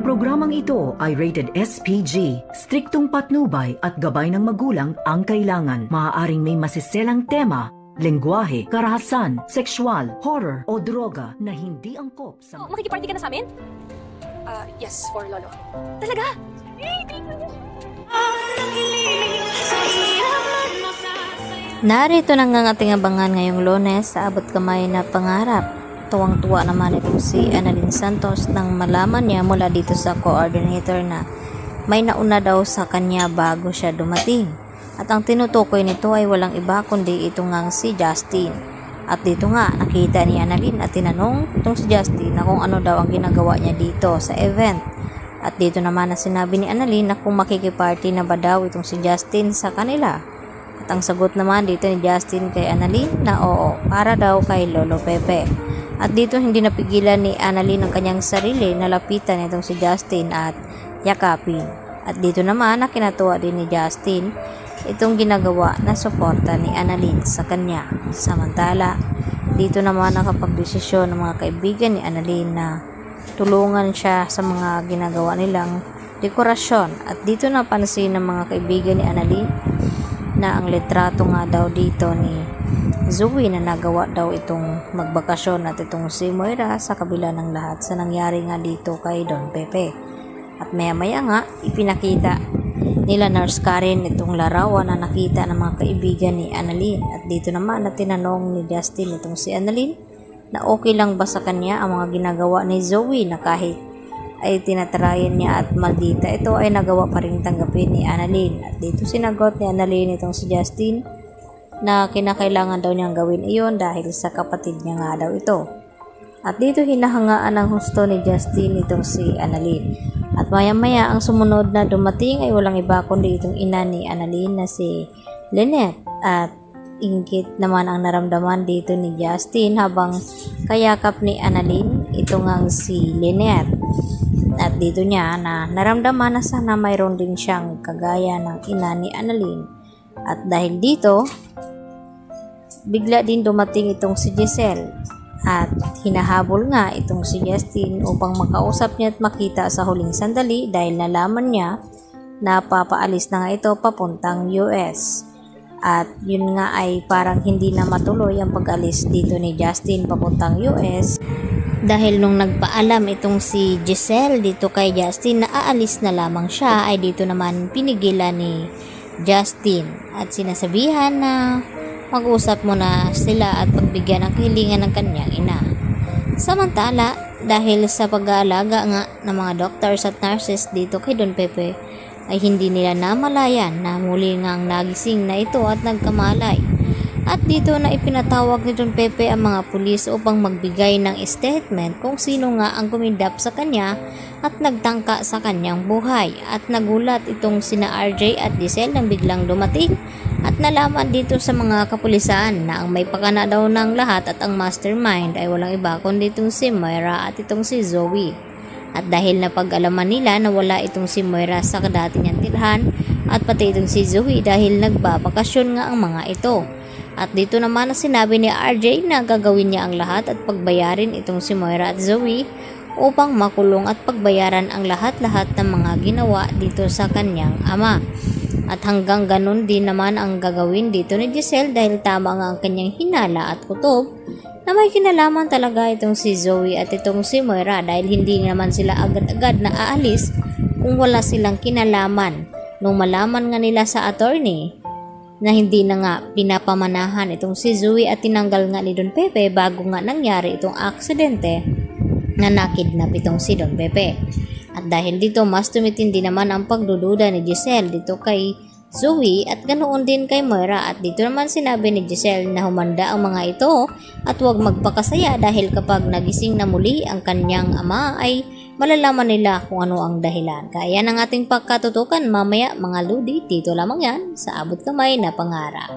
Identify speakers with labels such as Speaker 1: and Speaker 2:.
Speaker 1: Ang programang ito ay rated SPG. Striktong patnubay at gabay ng magulang ang kailangan. Maaaring may masiselang tema, lengguwahe, karahasan, sexual, horror o droga na hindi angkop sa...
Speaker 2: Makikiparty ka na sa amin? Yes, for Lolo. Talaga?
Speaker 3: Narito na nga ating abangan ngayong Lunes sa abot kamay na pangarap. Tuwang-tuwa naman itong si Annalyn Santos nang malaman niya mula dito sa coordinator na may nauna daw sa kanya bago siya dumating. At ang tinutukoy nito ay walang iba kundi ito ngang si Justin. At dito nga nakita ni Annalyn at tinanong itong si Justin na kung ano daw ang ginagawa niya dito sa event. At dito naman na sinabi ni Annalyn na kung makikiparty na ba daw itong si Justin sa kanila. At ang sagot naman dito ni Justin kay Annalyn na oo, para daw kay Lolo Pepe. At dito hindi napigilan ni Annalyn ang kanyang sarili na lapitan itong si Justin at yakapin. At dito naman na kinatuwa din ni Justin itong ginagawa na suporta ni Annalyn sa kanya. Samantala, dito naman nakapagdesisyon ng mga kaibigan ni Annalyn na tulungan siya sa mga ginagawa nilang dekorasyon. At dito napansin ng mga kaibigan ni Annalyn na ang litrato nga daw dito ni Zoe na nagawa daw itong magbakasyon at itong si Moira sa kabila ng lahat sa nangyari nga dito kay Don Pepe. At maya-maya nga ipinakita nila Nurse Karen itong larawan na nakita ng mga kaibigan ni Annalyn. At dito naman na tinanong ni Justin itong si Annalyn na okay lang ba sa kanya ang mga ginagawa ni Zoe na kahit ay tinatarayan niya at maldita ito ay nagawa pa rin tanggapin ni Annalyn. At dito sinagot ni Annalyn itong si Justin na kinakailangan daw niyang gawin iyon dahil sa kapatid niya nga daw ito. At dito hinahangaan ng husto ni Justin itong si Annalyn. At maya-maya ang sumunod na dumating ay walang iba kundi itong ina ni Annalyn na si Lynette. At inggit naman ang naramdaman dito ni Justin habang kayakap ni Annalyn ito ngang si Lynette. At dito niya na naramdaman na sana mayroon din siyang kagaya ng ina ni Annalyn. At dahil dito, bigla din dumating itong si Giselle at hinahabol nga itong si Justin upang makausap niya at makita sa huling sandali dahil nalaman niya na papaalis na nga ito papuntang US. At yun nga ay parang hindi na matuloy ang pag-alis dito ni Justin papuntang US dahil nung nagpaalam itong si Giselle dito kay Justin na aalis na lamang siya ay dito naman pinigilan ni Justin at sinasabihan na mag-usap muna sila at pagbigyan ng kahilingan ng kanyang ina. Samantala, dahil sa pag-aalaga nga ng mga doctors at nurses dito kay Don Pepe, ay hindi nila namalayan na muli ngang nagising na ito at nagkamalay. At dito na ipinatawag ni Don Pepe ang mga pulis upang magbigay ng statement kung sino nga ang kumidap sa kanya at nagtangka sa kanyang buhay. At nagulat itong sina RJ at Giselle nang biglang dumating at nalaman dito sa mga kapulisan na ang may pakana daw ng lahat at ang mastermind ay walang iba kundi itong si Moira at itong si Zoe. At dahil napag-alaman nila na wala itong si Moira sa dati niyang tilhan at pati itong si Zoe dahil nagbabakasyon nga ang mga ito. At dito naman na sinabi ni RJ na gagawin niya ang lahat at pagbayarin itong si Moira at Zoe upang makulong at pagbayaran ang lahat-lahat ng mga ginawa dito sa kanyang ama. At hanggang ganun din naman ang gagawin dito ni Giselle dahil tama nga ang kanyang hinala at kutob na may kinalaman talaga itong si Zoe at itong si Moira dahil hindi naman sila agad-agad na aalis kung wala silang kinalaman. Nung malaman nga nila sa attorney na hindi na nga pinapamanahan itong si Zoe at tinanggal nga ni Don Pepe bago nga nangyari itong aksidente na nakidnap itong si Don Pepe. At dahil dito mas tumitindi naman ang pagdududa ni Giselle dito kay Zoe at ganoon din kay Moira. At dito naman sinabi ni Giselle na humanda ang mga ito at huwag magpakasaya dahil kapag nagising na muli ang kanyang ama ay malalaman nila kung ano ang dahilan. Kaya yan ang ating pagkatutukan mamaya mga ludi, dito lamang yan sa abot kamay na pangarap.